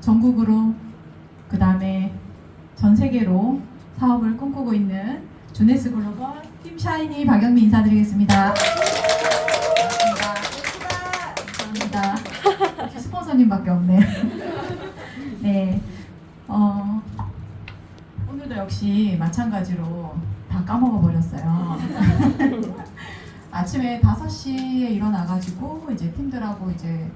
전국으로 그 다음에 전 세계로 사업을 꿈꾸고 있는 주네스 글로벌 팀 샤이니 박영미 인사드리겠습니다. 감사합니다. 스폰서님밖에 없네. 네, 오늘도 역시 마찬가지로 다 까먹어 버렸어요. 아침에 5시에 일어나가지고 이제 팀들하고 이제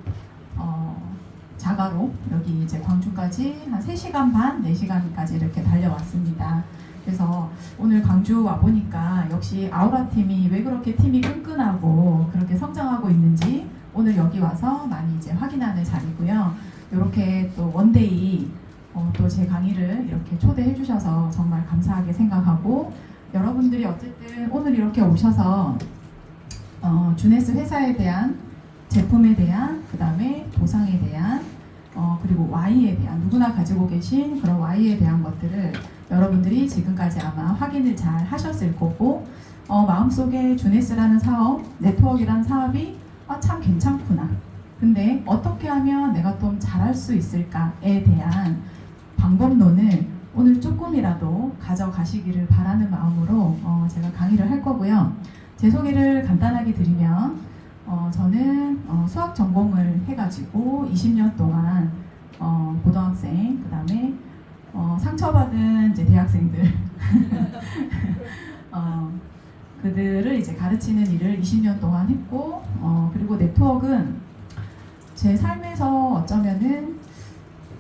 자가로 여기 이제 광주까지 한 3시간 반, 4시간까지 이렇게 달려왔습니다. 그래서 오늘 광주 와보니까 역시 아우라 팀이 왜 그렇게 팀이 끈끈하고 그렇게 성장하고 있는지 오늘 여기 와서 많이 이제 확인하는 자리고요. 이렇게 또 원데이 또 제 강의를 이렇게 초대해 주셔서 정말 감사하게 생각하고, 여러분들이 어쨌든 오늘 이렇게 오셔서 주네스 회사에 대한, 제품에 대한, 그 다음에 보상에 대한, 그리고 Y에 대한, 누구나 가지고 계신 그런 Y에 대한 것들을 여러분들이 지금까지 아마 확인을 잘 하셨을 거고, 마음속에 주네스라는 사업, 네트워크라는 사업이 참 괜찮구나. 근데 어떻게 하면 내가 좀 잘할 수 있을까에 대한 방법론을 오늘 조금이라도 가져가시기를 바라는 마음으로 제가 강의를 할 거고요. 제 소개를 간단하게 드리면 저는 수학 전공을 해가지고 20년 동안 고등학생, 그 다음에 상처받은 이제 대학생들 그들을 이제 가르치는 일을 20년 동안 했고, 그리고 네트워크는 제 삶에서 어쩌면은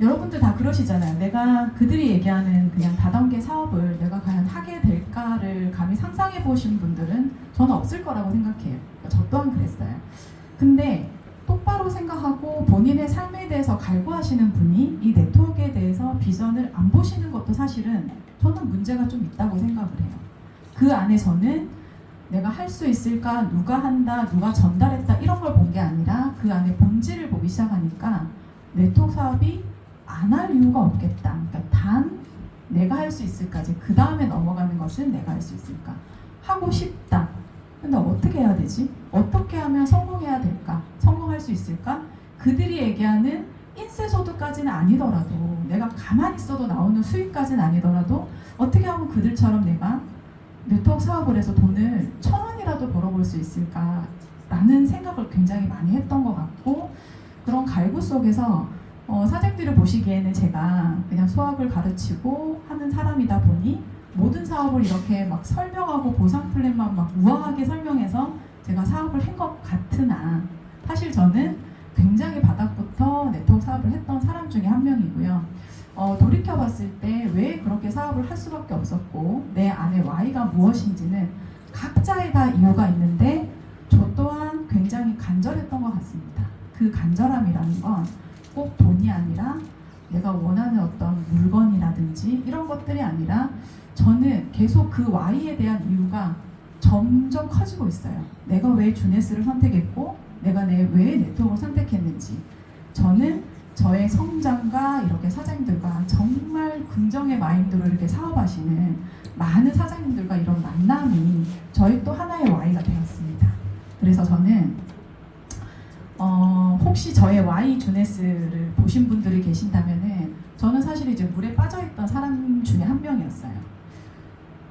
여러분들 다 그러시잖아요. 내가 그들이 얘기하는 그냥 다단계 사업을 내가 과연 하게 될까를 감히 상상해 보신 분들은 저는 없을 거라고 생각해요. 저 또한 그랬어요. 근데 똑바로 생각하고 본인의 삶에 대해서 갈구하시는 분이 이 네트워크에 대해서 비전을 안 보시는 것도 사실은 저는 문제가 좀 있다고 생각을 해요. 그 안에서는 내가 할 수 있을까, 누가 한다, 누가 전달했다 이런 걸 본 게 아니라 그 안에 본질을 보기 시작하니까 네트워크 사업이 안 할 이유가 없겠다. 그러니까 단 내가 할 수 있을까지, 그 다음에 넘어가는 것은 내가 할 수 있을까, 하고 싶다. 근데 어떻게 해야 되지? 어떻게 하면 성공해야 될까? 성공할 수 있을까? 그들이 얘기하는 인세소득까지는 아니더라도, 내가 가만히 있어도 나오는 수익까지는 아니더라도 어떻게 하면 그들처럼 내가 네트워크 사업을 해서 돈을 1,000원이라도 벌어볼 수 있을까? 라는 생각을 굉장히 많이 했던 것 같고, 그런 갈구 속에서 사장님들을 보시기에는 제가 그냥 수학을 가르치고 하는 사람이다 보니 모든 사업을 이렇게 막 설명하고 보상 플랜만 막 우아하게 설명해서 제가 사업을 한 것 같으나, 사실 저는 굉장히 바닥부터 네트워크 사업을 했던 사람 중에 한 명이고요. 돌이켜봤을 때 왜 그렇게 사업을 할 수밖에 없었고 내 안에 Y가 무엇인지는 각자의 다 이유가 있는데 저 또한 굉장히 간절했던 것 같습니다. 그 간절함이라는 건 꼭 돈이 아니라 내가 원하는 어떤 물건이라든지 이런 것들이 아니라 저는 계속 그 Y에 대한 이유가 점점 커지고 있어요. 내가 왜 주네스를 선택했고 내가 왜 네트워크를 선택했는지, 저는 저의 성장과 이렇게 사장님들과 정말 긍정의 마인드로 이렇게 사업하시는 많은 사장님들과 이런 만남이 저의 또 하나의 Y가 되었습니다. 그래서 저는 혹시 저의 Y 주네스를 보신 분들이 계신다면은 저는 사실 이제 물에 빠져있던 사람 중에 한 명이었어요.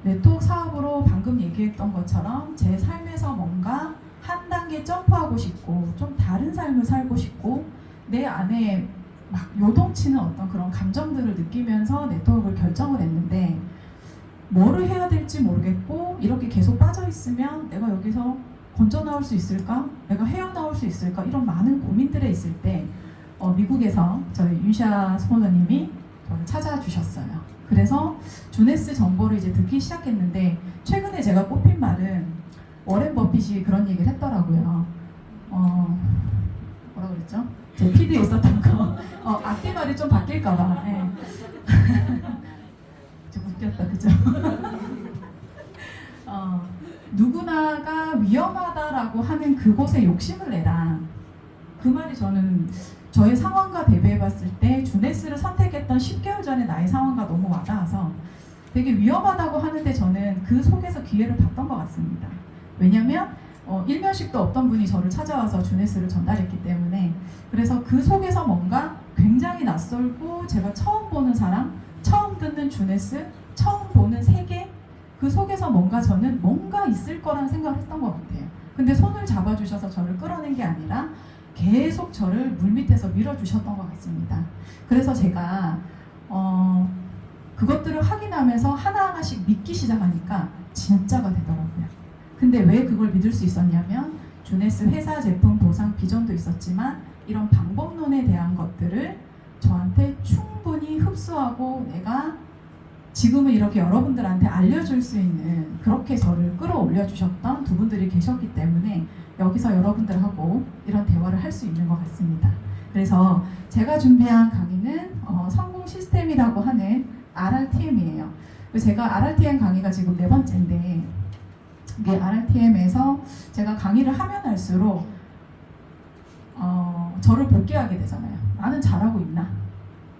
네트워크 사업으로 방금 얘기했던 것처럼 제 삶에서 뭔가 한 단계 점프하고 싶고 좀 다른 삶을 살고 싶고 내 안에 막 요동치는 어떤 그런 감정들을 느끼면서 네트워크를 결정을 했는데, 뭐를 해야 될지 모르겠고 이렇게 계속 빠져있으면 내가 여기서 건져 나올 수 있을까? 내가 헤어나올 수 있을까? 이런 많은 고민들에 있을 때 미국에서 저희 윤샤 스폰서님이 저를 찾아주셨어요. 그래서 주네스 정보를 이제 듣기 시작했는데, 최근에 제가 꼽힌 말은 워렌 버핏이 그런 얘기를 했더라고요. 뭐라 그랬죠? 제 PD에 있었던 거. 앞뒤 말이 좀 바뀔까봐. 네. 좀 웃겼다, 그죠? 누구나가 위험하다라고 하는 그곳에 욕심을 내라. 그 말이 저는 저의 상황과 대비해봤을 때 주네스를 선택했던 10개월 전에 나의 상황과 너무 와닿아서 되게 위험하다고 하는데 저는 그 속에서 기회를 봤던 것 같습니다. 왜냐면 일면식도 없던 분이 저를 찾아와서 주네스를 전달했기 때문에. 그래서 그 속에서 뭔가 굉장히 낯설고 제가 처음 보는 사람, 처음 듣는 주네스, 처음 보는 세계, 그 속에서 뭔가 있을 거라는 생각을 했던 것 같아요. 근데 손을 잡아주셔서 저를 끌어낸 게 아니라 계속 저를 물밑에서 밀어주셨던 것 같습니다. 그래서 제가 그것들을 확인하면서 하나하나씩 믿기 시작하니까 진짜가 되더라고요. 근데 왜 그걸 믿을 수 있었냐면 주네스 회사 제품 보상 비전도 있었지만 이런 방법론에 대한 것들을 저한테 충분히 흡수하고 내가 지금은 이렇게 여러분들한테 알려줄 수 있는, 그렇게 저를 끌어올려 주셨던 두 분들이 계셨기 때문에 여기서 여러분들하고 이런 대화를 할 수 있는 것 같습니다. 그래서 제가 준비한 강의는 성공 시스템이라고 하는 RRTM이에요. 제가 RRTM 강의가 지금 4번째인데 이게 RRTM에서 제가 강의를 하면 할수록 저를 복귀하게 되잖아요. 나는 잘하고 있나?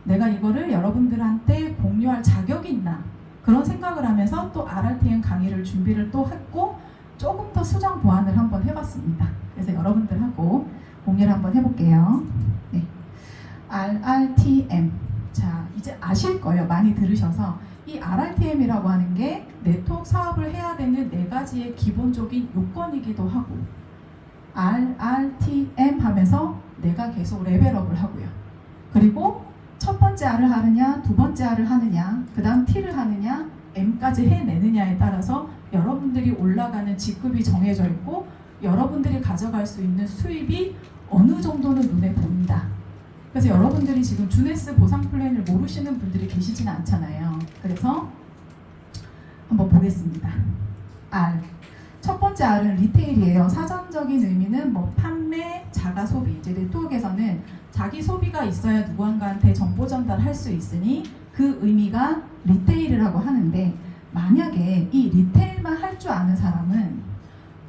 내가 이거를 여러분들한테 공유할 자격이 있나? 그런 생각을 하면서 또 RRTM 강의를 준비를 또 했고 조금 더 수정 보완을 한번 해봤습니다. 그래서 여러분들하고 공유를 한번 해볼게요. 네. RRTM. 자, 이제 아실 거예요. 많이 들으셔서. 이 RRTM이라고 하는 게 네트워크 사업을 해야 되는 4가지의 기본적인 요건이기도 하고, RRTM 하면서 내가 계속 레벨업을 하고요. 그리고 첫 번째 R을 하느냐, 두 번째 R을 하느냐, 그 다음 T를 하느냐, M까지 해내느냐에 따라서 여러분들이 올라가는 직급이 정해져 있고 여러분들이 가져갈 수 있는 수입이 어느 정도는 눈에 보인다. 그래서 여러분들이 지금 주네스 보상 플랜을 모르시는 분들이 계시지는 않잖아요. 그래서 한번 보겠습니다. R. 첫 번째 R은 리테일이에요. 사전적인 의미는 판매, 자가 소비. 이제 네트워크에서는 자기 소비가 있어야 누군가한테 정보 전달할 수 있으니 그 의미가 리테일이라고 하는데, 만약에 이 리테일만 할 줄 아는 사람은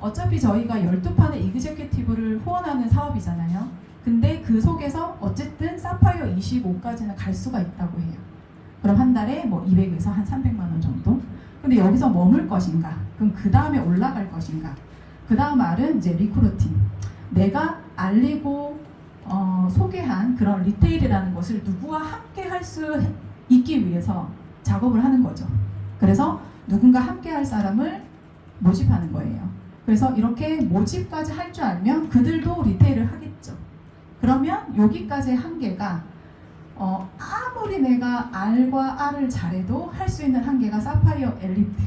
어차피 저희가 12판의 이그제큐티브를 후원하는 사업이잖아요. 근데 그 속에서 어쨌든 사파이어 25까지는 갈 수가 있다고 해요. 그럼 한 달에 200에서 한 300만 원 정도? 근데 여기서 머물 것인가? 그럼 그 다음에 올라갈 것인가? 그 다음 말은 이제 리크루팅. 내가 알리고 소개한 그런 리테일이라는 것을 누구와 함께 할 수 있기 위해서 작업을 하는 거죠. 그래서 누군가 함께 할 사람을 모집하는 거예요. 그래서 이렇게 모집까지 할 줄 알면 그들도 리테일을 하겠죠. 그러면 여기까지의 한계가 아무리 내가 R과 R을 잘해도 할 수 있는 한계가 사파이어 엘리트.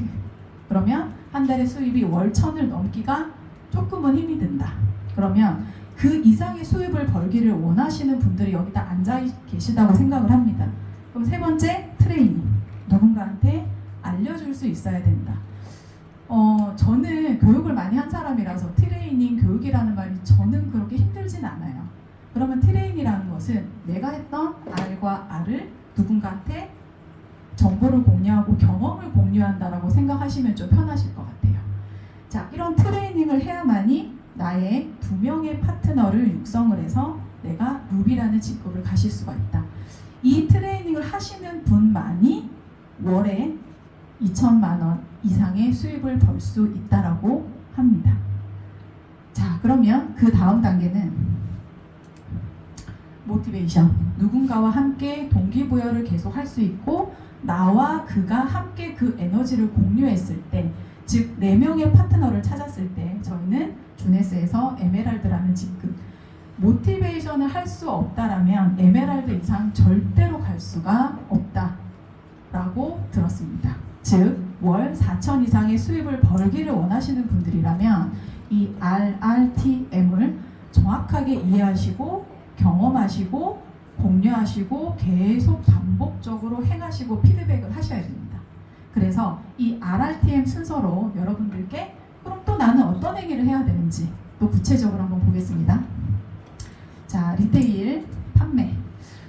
그러면 한 달에 수입이 월 1000을 넘기가 조금은 힘이 든다. 그러면 그 이상의 수입을 벌기를 원하시는 분들이 여기다 앉아 계시다고 생각을 합니다. 그럼 세 번째, 트레이닝. 누군가한테 알려줄 수 있어야 된다. 저는 교육을 많이 한 사람이라서 트레이닝, 교육이라는 말이 저는 그렇게 힘들진 않아요. 그러면 트레이닝이라는 것은 내가 했던 R과 R을 누군가한테 정보를 공유하고 경험을 공유한다라고 생각하시면 좀 편하실 것 같아요. 자, 이런 트레이닝을 해야만이 나의 2명의 파트너를 육성을 해서 내가 루비라는 직급을 가실 수가 있다. 이 트레이닝을 하시는 분만이 월에 2천만 원 이상의 수입을 벌 수 있다라고 합니다. 자, 그러면 그 다음 단계는 모티베이션. 누군가와 함께 동기부여를 계속 할 수 있고 나와 그가 함께 그 에너지를 공유했을 때, 즉 4명의 파트너를 찾았을 때 저희는 주네스에서 에메랄드라는 직급, 모티베이션을 할 수 없다라면 에메랄드 이상 절대로 갈 수가 없다라고 들었습니다. 즉 월 4천 이상의 수입을 벌기를 원하시는 분들이라면 이 RRTM을 정확하게 이해하시고 경험하시고 공유하시고 계속 반복적으로 행하시고 피드백을 하셔야 됩니다. 그래서 이 RRTM 순서로 여러분들께 그럼 또 나는 어떤 행위를 해야 되는지 또 구체적으로 한번 보겠습니다. 자, 리테일, 판매.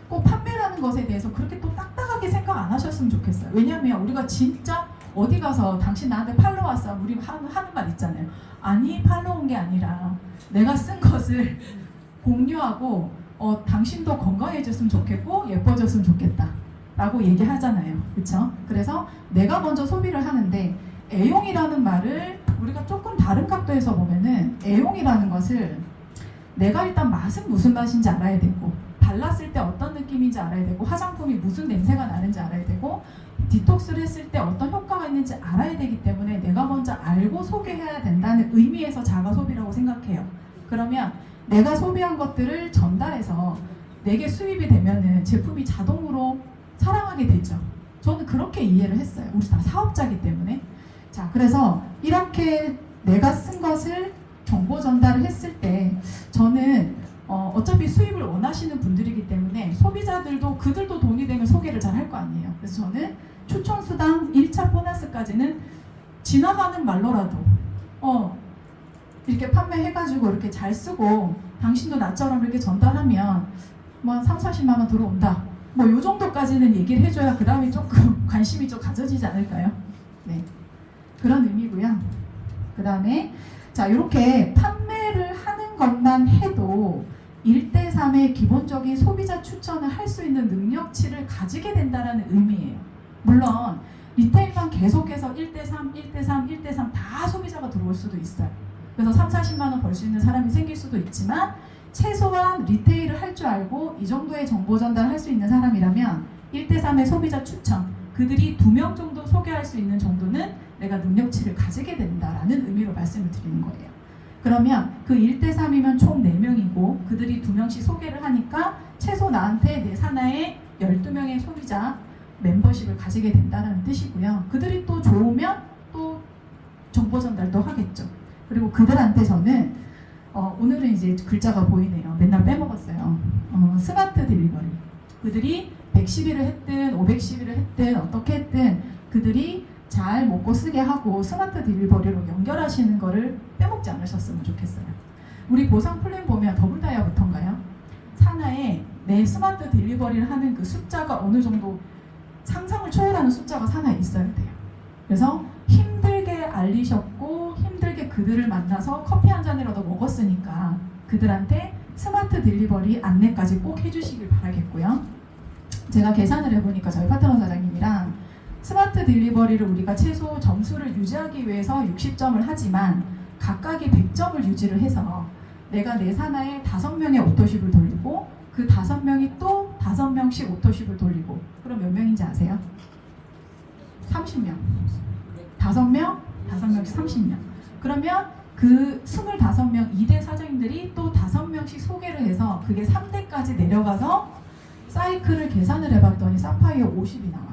꼭 판매라는 것에 대해서 그렇게 또 딱딱하게 생각 안 하셨으면 좋겠어요. 왜냐하면 우리가 진짜 어디 가서 당신 나한테 팔로 왔어 우리 하는 말 있잖아요. 아니, 팔로 온 게 아니라 내가 쓴 것을 공유하고 당신도 건강해졌으면 좋겠고 예뻐졌으면 좋겠다 라고 얘기하잖아요. 그렇죠? 그래서 내가 먼저 소비를 하는데, 애용이라는 말을 우리가 조금 다른 각도에서 보면은 애용이라는 것을 내가 일단 맛은 무슨 맛인지 알아야 되고 발랐을 때 어떤 느낌인지 알아야 되고 화장품이 무슨 냄새가 나는지 알아야 되고 디톡스를 했을 때 어떤 효과가 있는지 알아야 되기 때문에 내가 먼저 알고 소개해야 된다는 의미에서 자가 소비라고 생각해요. 그러면 내가 소비한 것들을 전달해서 내게 수입이 되면은 제품이 자동으로 사랑하게 되죠. 저는 그렇게 이해를 했어요. 우리 다 사업자이기 때문에. 자, 그래서 이렇게 내가 쓴 것을 정보 전달을 했을 때 저는 어차피 수입을 원하시는 분들이기 때문에 소비자들도 그들도 돈이 되면 소개를 잘 할 거 아니에요. 그래서 저는 추천수당 1차 보너스까지는 지나가는 말로라도 이렇게 판매해가지고 이렇게 잘 쓰고 당신도 나처럼 이렇게 전달하면 뭐 한 3, 40만 원 들어온다. 뭐 요 정도까지는 얘기를 해줘야 그 다음에 조금 관심이 좀 가져지지 않을까요? 네, 그런 의미고요. 그 다음에 자, 이렇게 판매를 하는 것만 해도 1대3의 기본적인 소비자 추천을 할 수 있는 능력치를 가지게 된다는 의미예요. 물론 리테일만 계속해서 1대3, 1대3, 1대3 다 소비자가 들어올 수도 있어요. 그래서 3, 40만 원 벌 수 있는 사람이 생길 수도 있지만 최소한 리테일을 할 줄 알고 이 정도의 정보 전달을 할 수 있는 사람이라면 1대3의 소비자 추천, 그들이 2명 정도 소개할 수 있는 정도는 내가 능력치를 가지게 된다라는 의미로 말씀을 드리는 거예요. 그러면 그 1대3이면 총 4명이고 그들이 2명씩 소개를 하니까 최소 나한테 내 산하에 12명의 소비자 멤버십을 가지게 된다는 뜻이고요. 그들이 또 좋으면 또 정보 전달도 하겠죠. 그리고 그들한테 저는 오늘은 이제 글자가 보이네요. 맨날 빼먹었어요. 스마트 딜리버리. 그들이 110일을 했든 510일을 했든 어떻게 했든 그들이 잘 먹고 쓰게 하고 스마트 딜리버리로 연결하시는 거를 빼먹지 않으셨으면 좋겠어요. 우리 보상 플랜 보면 더블 다이아부터인가요? 산하에 내 스마트 딜리버리를 하는 그 숫자가 어느 정도 상상을 초월하는 숫자가 산하에 있어야 돼요. 그래서 힘들게 알리셨고 힘들게 그들을 만나서 커피 한 잔이라도 먹었으니까 그들한테 스마트 딜리버리 안내까지 꼭 해주시길 바라겠고요. 제가 계산을 해보니까 저희 파트너 사장님이랑 스마트 딜리버리를 우리가 최소 점수를 유지하기 위해서 60점을 하지만 각각이 100점을 유지를 해서 내가 내 산하에 5명의 오토쉽을 돌리고 그 5명이 또 5명씩 오토쉽을 돌리고 그럼 몇 명인지 아세요? 30명. 5명, 5명씩 30명. 그러면 그 25명 2대 사장님들이 또 5명씩 소개를 해서 그게 3대까지 내려가서 사이클을 계산을 해봤더니 사파이어 50이 나와요.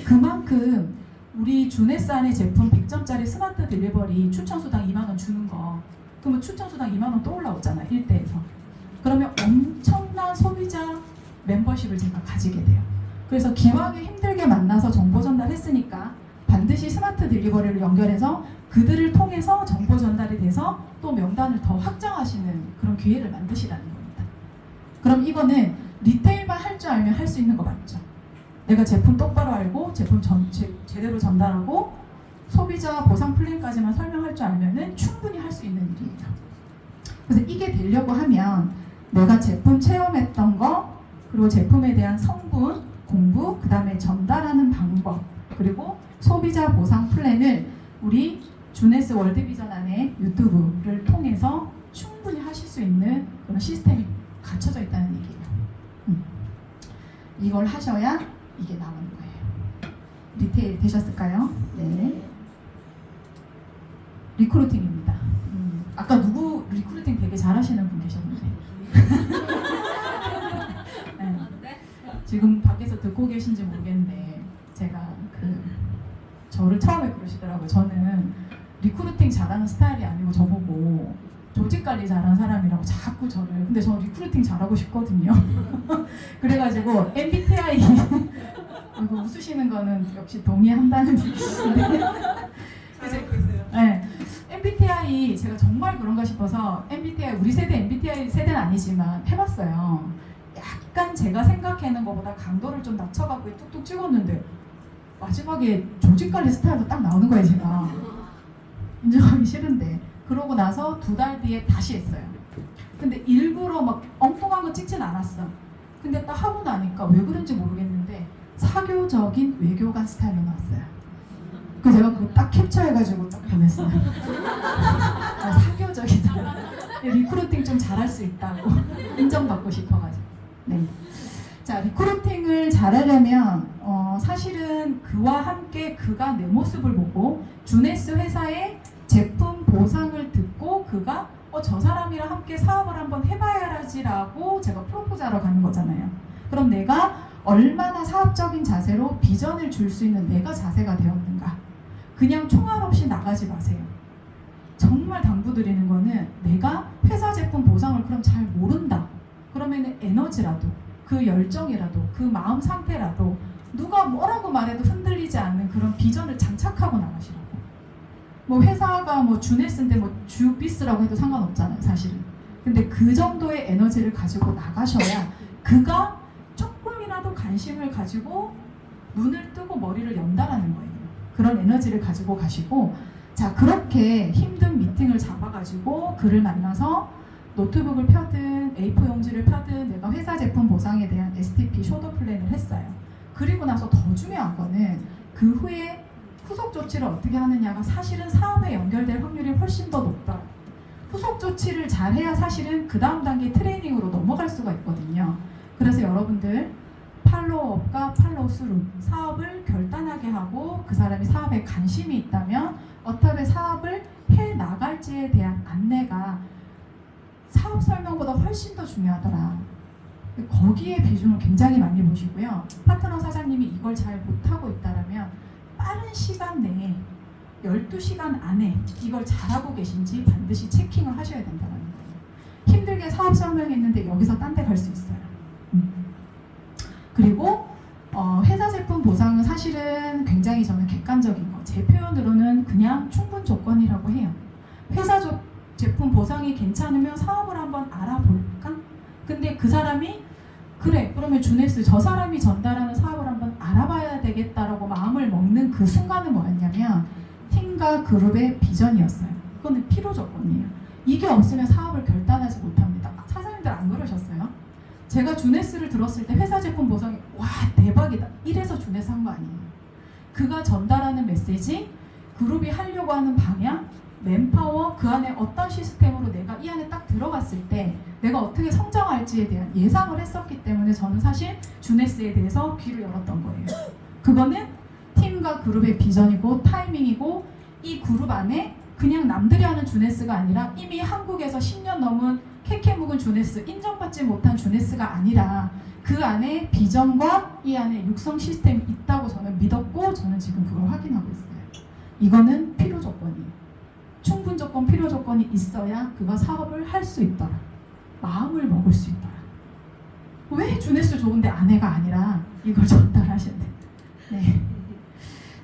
그만큼 우리 주네산의 제품 100점짜리 스마트 딜리버리 추천수당 2만원 주는 거 그러면 추천수당 2만원 또 올라오잖아 1대에서. 그러면 엄청난 소비자 멤버십을 제가 가지게 돼요. 그래서 기왕에 힘들게 만나서 정보 전달했으니까 반드시 스마트 딜리버리를 연결해서 그들을 통해서 정보 전달이 돼서 또 명단을 더 확장하시는 그런 기회를 만드시라는 겁니다. 그럼 이거는 리테일만 할 줄 알면 할 수 있는 거 맞죠? 내가 제품 똑바로 알고 제품 제대로 전달하고 소비자 보상 플랜까지만 설명할 줄 알면은 충분히 할 수 있는 일이에요. 그래서 이게 되려고 하면 내가 제품 체험했던 거 그리고 제품에 대한 성분, 공부, 그 다음에 전달하는 방법 그리고 소비자 보상 플랜을 우리 주네스 월드비전 안에 유튜브를 통해서 충분히 하실 수 있는 그런 시스템이 갖춰져 있다는 얘기예요. 이걸 하셔야 이게 나오는 거예요. 리테일 되셨을까요? 네. 리크루팅입니다. 아까 누구 리크루팅 되게 잘하시는 분 계셨는데. 네. 지금 밖에서 듣고 계신지 모르겠는데 제가 저를 처음에 그러시더라고요. 저는 리크루팅 잘하는 스타일이 아니고 저보고 조직 관리 잘하는 사람이라고 자꾸 저를. 근데 저 리크루팅 잘하고 싶거든요. 그래가지고 MBTI 이거 웃으시는 거는 역시 동의한다는 얘기인데. 잘하고 있어요. 네, MBTI 제가 정말 그런가 싶어서 MBTI 우리 세대 MBTI 세대는 아니지만 해봤어요. 약간 제가 생각하는 것보다 강도를 좀 낮춰갖고 뚝뚝 찍었는데 마지막에 조직관리 스타일도 딱 나오는 거예요. 제가 인정하기 싫은데 그러고 나서 2달 뒤에 다시 했어요. 근데 일부러 막 엉뚱한 거 찍진 않았어. 근데 딱 하고 나니까 왜 그런지 모르겠는데 사교적인 외교관 스타일로 나왔어요. 그래서 제가 그거 딱 캡처해가지고 딱 보냈어요. 사교적이다. 리크루팅 좀 잘할 수 있다고 인정받고 싶어가지고. 네. 자, 리크루팅을 잘하려면 사실은 그와 함께 그가 내 모습을 보고 주네스 회사의 제품 보상을 듣고 그가 저 사람이랑 함께 사업을 한번 해봐야지라고 제가 프로포즈하러 가는 거잖아요. 그럼 내가 얼마나 사업적인 자세로 비전을 줄 수 있는 내가 자세가 되었는가. 그냥 총알 없이 나가지 마세요. 정말 당부드리는 거는 내가 회사 제품 보상을 그럼 잘 모른다. 그러면 에너지라도 그 열정이라도 그 마음 상태라도 누가 뭐라고 말해도 흔들리지 않는 그런 비전을 장착하고 나가시라고. 뭐 회사가 뭐 주네스인데 뭐 주비스라고 해도 상관없잖아요, 사실은. 근데 그 정도의 에너지를 가지고 나가셔야 그가 조금이라도 관심을 가지고 눈을 뜨고 머리를 연다라는 거예요. 그런 에너지를 가지고 가시고, 자, 그렇게 힘든 미팅을 잡아가지고 그를 만나서 노트북을 펴든 A4 용지를 펴든 내가 회사 제품 보상에 대한 STP 쇼더 플랜을 했어요. 그리고 나서 더 중요한 거는 그 후에 후속 조치를 어떻게 하느냐가 사실은 사업에 연결될 확률이 훨씬 더 높다. 후속 조치를 잘 해야 사실은 그 다음 단계 트레이닝으로 넘어갈 수가 있거든요. 그래서 여러분들 팔로우업과 팔로우스루, 사업을 결단하게 하고 그 사람이 사업에 관심이 있다면 어떻게 사업을 해 나갈지에 대한 안내가 사업 설명보다 훨씬 더 중요하더라. 거기에 비중을 굉장히 많이 보시고요. 파트너 사장님이 이걸 잘 못하고 있다면 빠른 시간 내에 12시간 안에 이걸 잘하고 계신지 반드시 체킹을 하셔야 된다는 거예요. 힘들게 사업 설명했는데 여기서 딴 데 갈 수 있어요. 그리고 회사 제품 보상은 사실은 굉장히 저는 객관적인 거, 제 표현으로는 그냥 충분 조건이라고 해요. 회사 제품 보상이 괜찮으면 사업을 한번 알아볼까? 근데 그 사람이 그래, 그러면 주네스 저 사람이 전달하는 사업을 한번 알아봐야 되겠다라고 마음을 먹는 그 순간은 뭐였냐면 팀과 그룹의 비전이었어요. 그거는 필요 조건이에요. 이게 없으면 사업을 결단하지 못합니다. 사장님들 안 그러셨어요? 제가 주네스를 들었을 때 회사 제품 보상이 와 대박이다 이래서 주네스 한 거 아니에요. 그가 전달하는 메시지, 그룹이 하려고 하는 방향, 맨파워, 그 안에 어떤 시스템으로 내가 이 안에 딱 들어갔을 때 내가 어떻게 성장할지에 대한 예상을 했었기 때문에 저는 사실 주네스에 대해서 귀를 열었던 거예요. 그거는 팀과 그룹의 비전이고 타이밍이고 이 그룹 안에 그냥 남들이 하는 주네스가 아니라 이미 한국에서 10년 넘은 캐캐 묵은 주네스, 인정받지 못한 주네스가 아니라 그 안에 비전과 이 안에 육성 시스템이 있다고 저는 믿었고 저는 지금 그걸 확인하고 있어요. 이거는 필요 조건이에요. 충분 조건, 필요 조건이 있어야 그가 사업을 할 수 있더라. 마음을 먹을 수 있더라. 왜 주네스 좋은데 아내가 아니라 이걸 전달하셔야 돼. 네.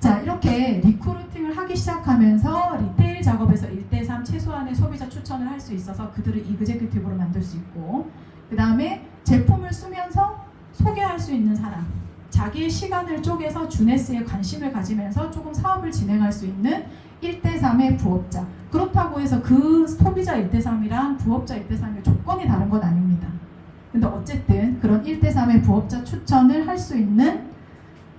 자, 이렇게 리크루팅을 하기 시작하면서 리테일 작업에서 1대3 최소한의 소비자 추천을 할 수 있어서 그들을 이그제큐티브로 만들 수 있고, 그 다음에 제품을 쓰면서 소개할 수 있는 사람, 자기의 시간을 쪼개서 주네스에 관심을 가지면서 조금 사업을 진행할 수 있는 1대3의 부업자. 그렇다고 해서 그 소비자 1대3이랑 부업자 1대3의 조건이 다른 건 아닙니다. 근데 어쨌든 그런 1대3의 부업자 추천을 할 수 있는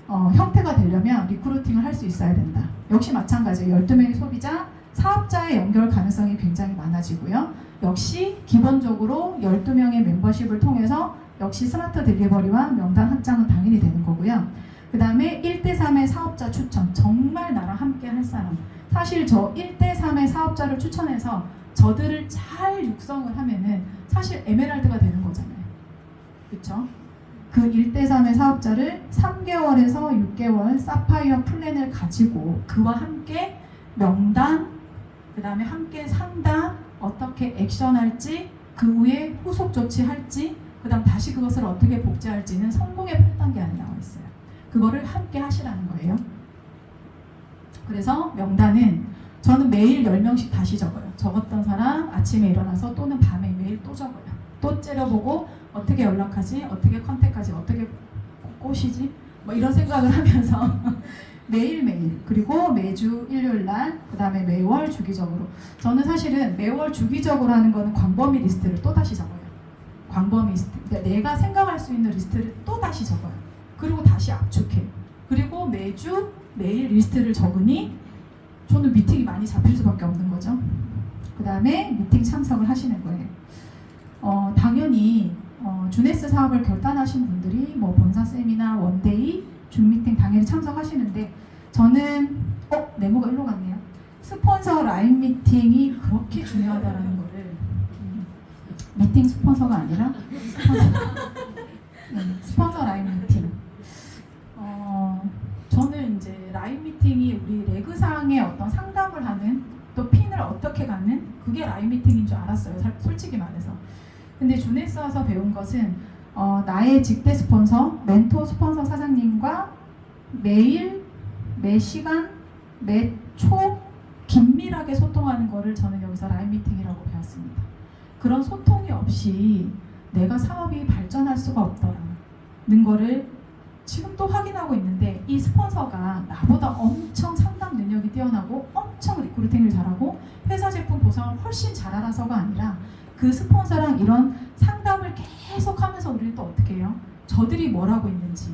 형태가 되려면 리크루팅을 할 수 있어야 된다. 역시 마찬가지예요. 12명의 소비자, 사업자의 연결 가능성이 굉장히 많아지고요. 역시 기본적으로 12명의 멤버십을 통해서 역시 스마트 딜리버리와 명단 확장은 당연히 되는 거고요. 그 다음에 1대3의 사업자 추천, 정말 나랑 함께 할 사람. 사실 저 1대3의 사업자를 추천해서 저들을 잘 육성을 하면은 사실 에메랄드가 되는 거잖아요. 그쵸? 그 1대3의 사업자를 3개월에서 6개월 사파이어 플랜을 가지고 그와 함께 명단, 그 다음에 함께 상담, 어떻게 액션할지, 그 후에 후속 조치할지, 그 다음 다시 그것을 어떻게 복제할지는 성공의 8단계 안에 나와 있어요. 그거를 함께 하시라는 거예요. 그래서 명단은 저는 매일 10명씩 다시 적어요. 적었던 사람 아침에 일어나서 또는 밤에 매일 또 적어요. 또 째려보고 어떻게 연락하지? 어떻게 컨택하지? 어떻게 꼬시지? 뭐 이런 생각을 하면서 매일매일, 그리고 매주 일요일날, 그 다음에 매월 주기적으로. 저는 사실은 매월 주기적으로 하는 거는 광범위 리스트를 또 다시 적어요. 광범위 리스트. 그러니까 내가 생각할 수 있는 리스트를 또 다시 적어요. 그리고 다시 압축해요. 그리고 매주 매일 리스트를 적으니 저는 미팅이 많이 잡힐 수밖에 없는 거죠. 그 다음에 미팅 참석을 하시는 거예요. 당연히 주네스 사업을 결단하신 분들이 뭐 본사 세미나, 원데이, 줌미팅 당연히 참석하시는데 저는 네모가 일로 갔네요. 스폰서 라인 미팅이 그렇게 중요하다라는 거를 미팅 스폰서가 아니라 스폰서 라인 미팅. 저는 이제 라인 미팅이 우리 레그상의 어떤 상담을 하는 또 핀을 어떻게 갖는 그게 라인 미팅인 줄 알았어요. 솔직히 말해서. 근데 주네스 와서 배운 것은 나의 직대 스폰서, 멘토 스폰서 사장님과 매일, 매 시간, 매 초 긴밀하게 소통하는 거를 저는 여기서 라인 미팅이라고 배웠습니다. 그런 소통이 없이 내가 사업이 발전할 수가 없더라는 거를 지금 또 확인하고 있는데 이 스폰서가 나보다 엄청 상담 능력이 뛰어나고 엄청 리크루팅을 잘하고 회사 제품 보상을 훨씬 잘 알아서가 아니라 그 스폰서랑 이런 상담을 계속 하면서 우리는 또 어떻게 해요? 저들이 뭘 하고 있는지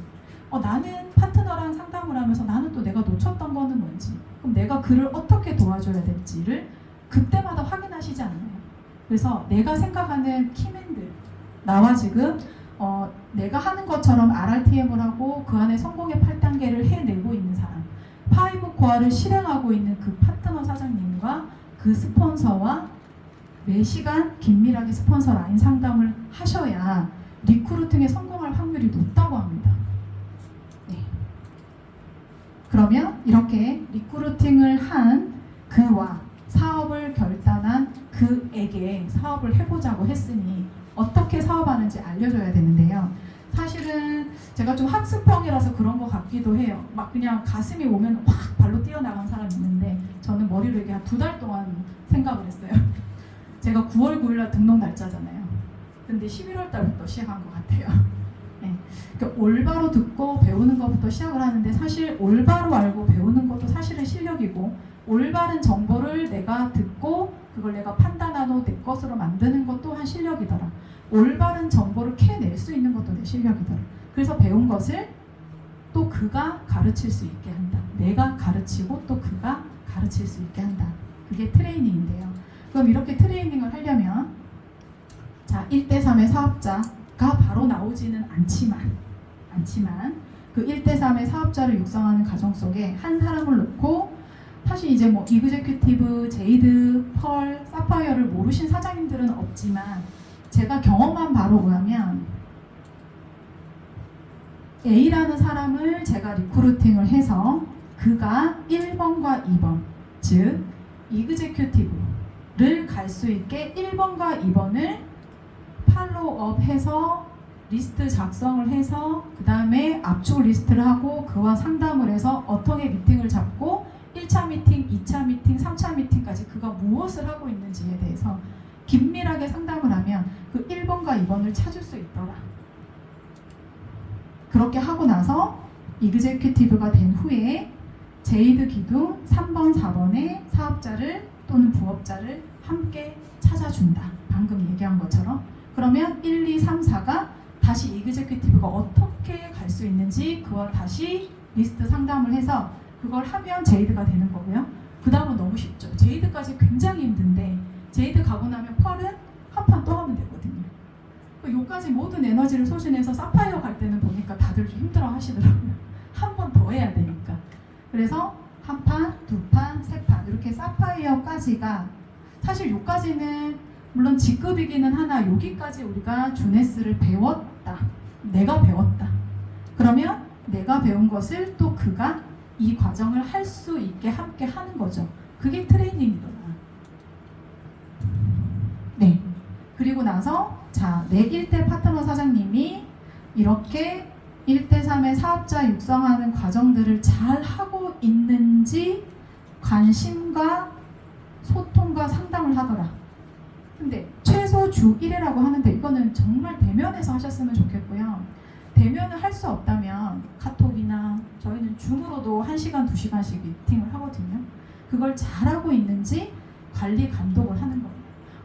나는 파트너랑 상담을 하면서 나는 또 내가 놓쳤던 거는 뭔지 그럼 내가 그를 어떻게 도와줘야 될지를 그때마다 확인하시지 않나요? 그래서 내가 생각하는 키맨들 나와 지금 내가 하는 것처럼 RRTM을 하고 그 안에 성공의 8단계를 해내고 있는 사람 5코어를 실행하고 있는 그 파트너 사장님과 그 스폰서와 매 시간 긴밀하게 스폰서 라인 상담을 하셔야 리크루팅에 성공할 확률이 높다고 합니다. 네. 그러면 이렇게 리크루팅을 한 그와 사업을 결단한 그에게 사업을 해보자고 했으니 어떻게 사업하는지 알려줘야 되는데요. 사실은 제가 좀 학습형이라서 그런 것 같기도 해요. 막 그냥 가슴이 오면 확 발로 뛰어나간 사람이 있는데 저는 머리로 이게 한 2달 동안 생각을 했어요. 제가 9월 9일날 등록 날짜잖아요. 근데 11월 달부터 시작한 것 같아요. 네. 그러니까 올바로 듣고 배우는 것부터 시작을 하는데 사실 올바로 알고 배우는 것도 사실은 실력이고 올바른 정보를 내가 듣고 그걸 내가 판단하고 내 것으로 만드는 것 또한 실력이더라. 올바른 정보를 캐낼 수 있는 것도 내 실력이더라. 그래서 배운 것을 또 그가 가르칠 수 있게 한다. 내가 가르치고 또 그가 가르칠 수 있게 한다. 그게 트레이닝인데요. 그럼 이렇게 트레이닝을 하려면 자 1대3의 사업자가 바로 나오지는 않지만 그 1대3의 사업자를 육성하는 과정 속에 한 사람을 놓고 사실 이제 뭐 이그제큐티브, 제이드, 펄, 사파이어를 모르신 사장님들은 없지만 제가 경험한 바로 뭐냐면 A라는 사람을 제가 리크루팅을 해서 그가 1번과 2번 즉 이그제큐티브를 갈 수 있게 1번과 2번을 팔로우업 해서 리스트 작성을 해서 그 다음에 압축 리스트를 하고 그와 상담을 해서 어떻게 미팅을 잡고 1차 미팅, 2차 미팅, 3차 미팅까지 그가 무엇을 하고 있는지에 대해서 긴밀하게 상담을 하면 그 1번과 2번을 찾을 수 있더라. 그렇게 하고 나서 이그제큐티브가 된 후에 제이드 기둥 3번, 4번의 사업자를 또는 부업자를 함께 찾아준다. 방금 얘기한 것처럼. 그러면 1, 2, 3, 4가 다시 이그제큐티브가 어떻게 갈 수 있는지 그와 다시 리스트 상담을 해서 그걸 하면 제이드가 되는 거고요. 그 다음은 너무 쉽죠. 제이드까지 굉장히 힘든데 제이드 가고 나면 펄은 한 판 또 하면 되거든요. 요까지 모든 에너지를 소진해서 사파이어 갈 때는 보니까 다들 좀 힘들어 하시더라고요. 한 번 더 해야 되니까. 그래서 한 판, 두 판, 세 판 이렇게 사파이어까지가 사실 요까지는 물론 직급이기는 하나 여기까지 우리가 주네스를 배웠다. 내가 배웠다. 그러면 내가 배운 것을 또 그가 이 과정을 할 수 있게 함께 하는 거죠. 그게 트레이닝이더라. 네. 그리고 나서 자, 내 1대 파트너 사장님이 이렇게 1대3의 사업자 육성하는 과정들을 잘 하고 있는지 관심과 소통과 상담을 하더라. 근데 최소 주 1회라고 하는데 이거는 정말 대면에서 하셨으면 좋겠고요. 대면을 할 수 없다면 카톡이나 저희는 줌으로도 1시간, 2시간씩 미팅을 하거든요. 그걸 잘하고 있는지 관리 감독을 하는 거예요.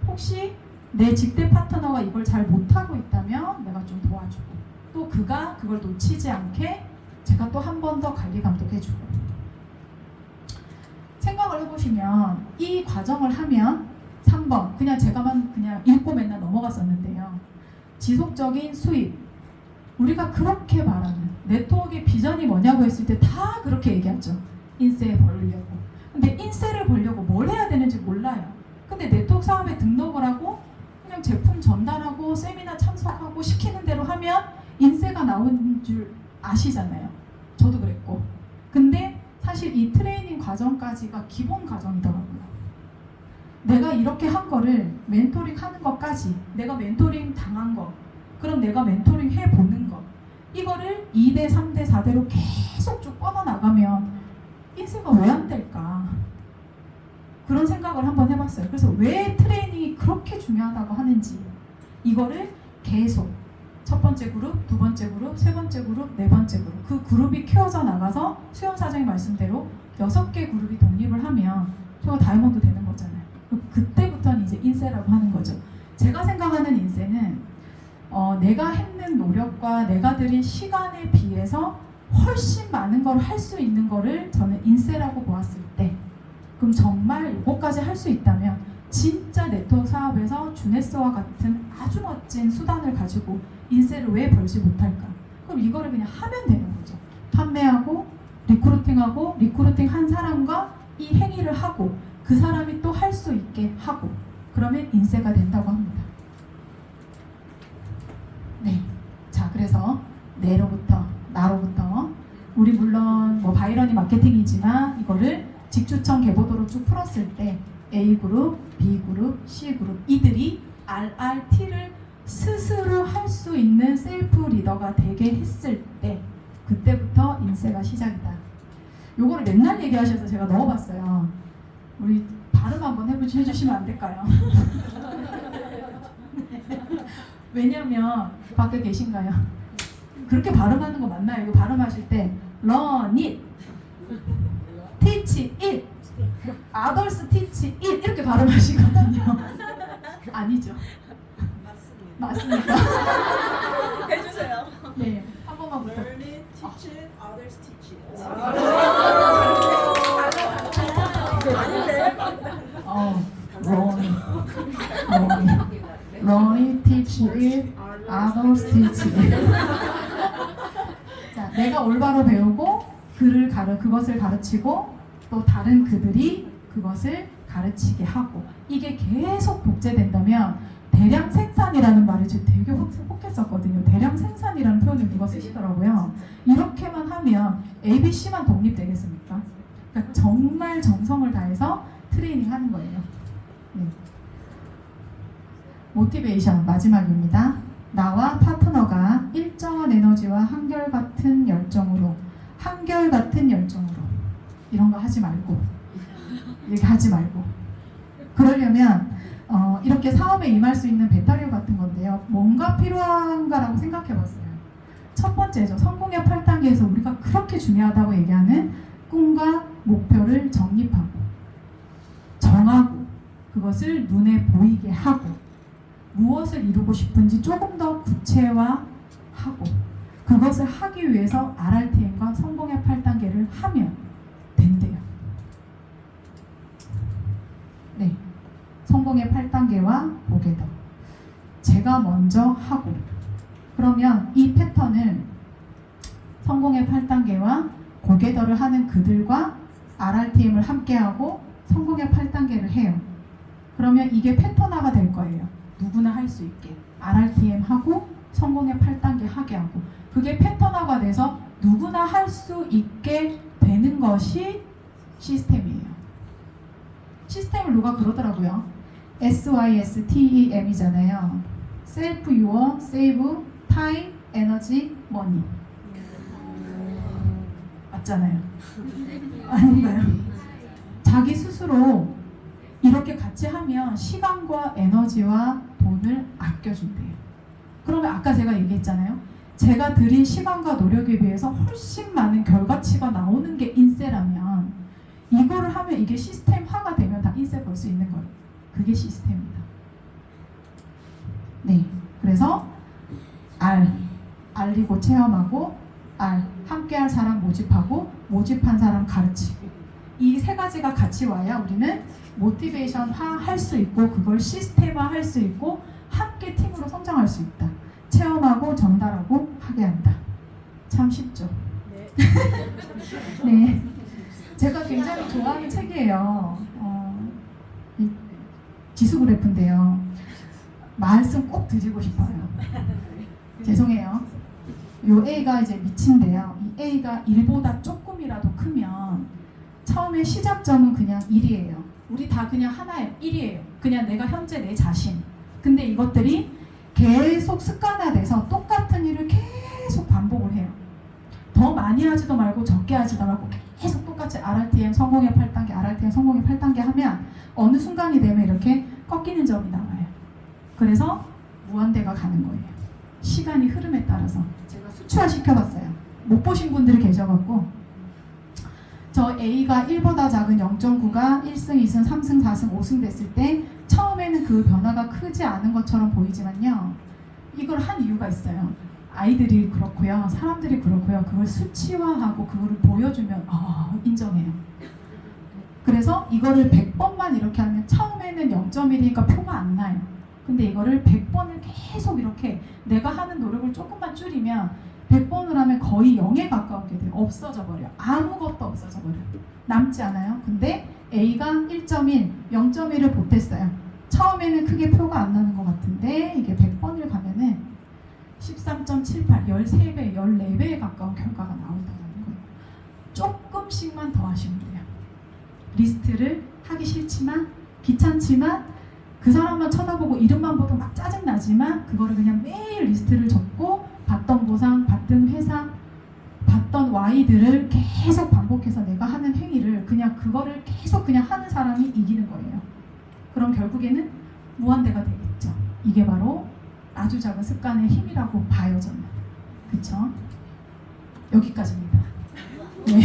혹시 내 직대 파트너가 이걸 잘 못하고 있다면 내가 좀 도와주고 또 그가 그걸 놓치지 않게 제가 또 한 번 더 관리 감독해주고 생각을 해보시면 이 과정을 하면 3번 한 번 그냥 제가만 그냥 읽고 맨날 넘어갔었는데요. 지속적인 수입. 우리가 그렇게 말하는 네트워크의 비전이 뭐냐고 했을 때 다 그렇게 얘기하죠. 인세 벌려고. 근데 인세를 벌려고 뭘 해야 되는지 몰라요. 근데 네트워크 사업에 등록을 하고 그냥 제품 전달하고 세미나 참석하고 시키는 대로 하면 인세가 나오는 줄 아시잖아요. 저도 그랬고. 근데 사실 이 트레이닝 과정까지가 기본 과정이더라고요. 내가 이렇게 한 거를 멘토링 하는 것까지, 내가 멘토링 당한 거, 그럼 내가 멘토링 해보는 거, 이거를 2대, 3대, 4대로 계속 쭉 뻗어나가면 인세가 왜 안 될까? 그런 생각을 한번 해봤어요. 그래서 왜 트레이닝이 그렇게 중요하다고 하는지, 이거를 계속 첫 번째 그룹, 두 번째 그룹, 세 번째 그룹, 네 번째 그룹, 그 그룹이 키워져 나가서 수영 사장님 말씀대로 6개 그룹이 독립을 하면 저거 다이아몬드 되는 거잖아요. 그때부터는 이제 인세라고 하는 거죠. 제가 생각하는 인세는 내가 했는 노력과 내가 들인 시간에 비해서 훨씬 많은 걸 할 수 있는 거를 저는 인세라고 보았을 때, 그럼 정말 이것까지 할 수 있다면 진짜 네트워크 사업에서 주네스와 같은 아주 멋진 수단을 가지고 인세를 왜 벌지 못할까? 그럼 이거를 그냥 하면 되는 거죠. 판매하고 리크루팅하고 리크루팅 한 사람과 이 행위를 하고 그 사람이 또 할 수 있게 하고 그러면 인세가 된다고 합니다. 네. 자, 그래서 내로부터 나로부터 우리 물론 뭐 바이러니 마케팅이지만 이거를 직추천 계보도로 쭉 풀었을 때 A그룹, B그룹, C그룹 이들이 RRT를 스스로 할 수 있는 셀프 리더가 되게 했을 때 그때부터 인세가 시작이다. 요거를 맨날 얘기하셔서 제가 넣어봤어요. 우리 발음 한번 해주시면 안 될까요? 왜냐면 밖에 계신가요? 그렇게 발음하는 거 맞나요? 이거 발음하실 때 learn it, teach it, others teach it 이렇게 발음하시거든요. 아니죠? 맞습니다. 해주세요. 네, 한 번만 부탁. Learn it, teach it, others teach it. 아닌데? learn it, teach it, others teach it. 자, 내가 올바로 배우고 그것을 가르치고 또 다른 그들이 그것을 가르치게 하고 이게 계속 복제된다면 대량 생산이라는 말이 지금 되게 혹했었거든요. 대량 생산이라는 표현을 누가 쓰시더라고요. 이렇게만 하면 ABC만 독립되겠습니까? 그러니까 정말 정성을 다해서 트레이닝 하는 거예요. 네. 모티베이션 마지막입니다. 나와 파트너가 일정한 에너지와 한결같은 열정으로 이런 거 하지 말고 얘기하지 말고 그러려면 이렇게 사업에 임할 수 있는 배터리 같은 건데요. 뭔가 필요한가라고 생각해 봤어요. 첫 번째죠. 성공의 8단계에서 우리가 그렇게 중요하다고 얘기하는 꿈과 목표를 정립하고 정하고 그것을 눈에 보이게 하고 무엇을 이루고 싶은지 조금 더 구체화하고 그것을 하기 위해서 RRTM과 성공의 8단계를 하면 된대요. 네, 성공의 8단계와 고개더 제가 먼저 하고 그러면 이 패턴을 성공의 8단계와 고개더를 하는 그들과 RRTM을 함께하고 성공의 8단계를 해요. 그러면 이게 패턴화가 될 거예요. 누구나 할 수 있게 RRTM 하고 성공의 8단계 하게 하고 그게 패턴화가 돼서 누구나 할 수 있게 되는 것이 시스템이에요. 시스템을 누가 그러더라고요. SYSTEM이잖아요. Self, Your, Save, Time, Energy, Money. 맞잖아요. 아닌가요? 자기 스스로 이렇게 같이 하면 시간과 에너지와 돈을 아껴준대요. 그러면 아까 제가 얘기했잖아요. 제가 들인 시간과 노력에 비해서 훨씬 많은 결과치가 나오는 게 인세라면 이거를 하면 이게 시스템화가 되면 다 인세 벌 수 있는 거예요. 그게 시스템입니다. 네, 그래서 알리고 체험하고 함께할 사람 모집하고 모집한 사람 가르치고 이 세 가지가 같이 와야 우리는 모티베이션화 할 수 있고 그걸 시스템화 할 수 있고 함께 팀으로 성장할 수 있다. 체험하고 전달하고 하게 한다. 참 쉽죠? 네. 제가 굉장히 좋아하는 책이에요. 이 지수그래프인데요. 말씀 꼭 드리고 싶어요. 죄송해요. 요 A가 이제 미친데요. 이 A가 1보다 조금이라도 크면 처음에 시작점은 그냥 1이에요. 우리 다 그냥 하나예요. 1이에요. 그냥 내가 현재 내 자신. 근데 이것들이 계속 습관화돼서 똑같은 일을 계속 반복을 해요. 더 많이 하지도 말고 적게 하지도 말고 계속 똑같이 RRTM 성공의 8단계, RRTM 성공의 8단계 하면 어느 순간이 되면 이렇게 꺾이는 점이 나와요. 그래서 무한대가 가는 거예요. 시간이 흐름에 따라서 제가 수치화 시켜봤어요. 못 보신 분들이 계셔갖고 저 A가 1보다 작은 0.9가 1승, 2승, 3승, 4승, 5승 됐을 때 처음에는 그 변화가 크지 않은 것처럼 보이지만요. 이걸 한 이유가 있어요. 아이들이 그렇고요. 사람들이 그렇고요. 그걸 수치화하고 그거를 보여주면 인정해요. 그래서 이거를 100번만 이렇게 하면 처음에는 0.1이니까 표가 안 나요. 근데 이거를 100번을 계속 이렇게 내가 하는 노력을 조금만 줄이면 100번을 하면 거의 0에 가까우게 돼요. 없어져 버려요. 아무것도 없어져 버려요. 남지 않아요. 근데 A가 1.1, 0.1을 보탰어요. 처음에는 크게 표가 안 나는 것 같은데 이게 100번을 가면은 13.78, 13배, 14배에 가까운 결과가 나온다는 거예요. 조금씩만 더 하시면 돼요. 리스트를 하기 싫지만 귀찮지만 그 사람만 쳐다보고 이름만 보도 막 짜증나지만 그거를 그냥 매일 리스트를 적고 받던 보상, 받던 회사, 받던 Y들을 계속 반복해서 내가 하는 행위를 그냥 그거를 계속 그냥 하는 사람이 이기는 거예요. 그럼 결국에는 무한대가 되겠죠. 이게 바로 아주 작은 습관의 힘이라고 봐요, 저는. 그쵸? 여기까지입니다. 네.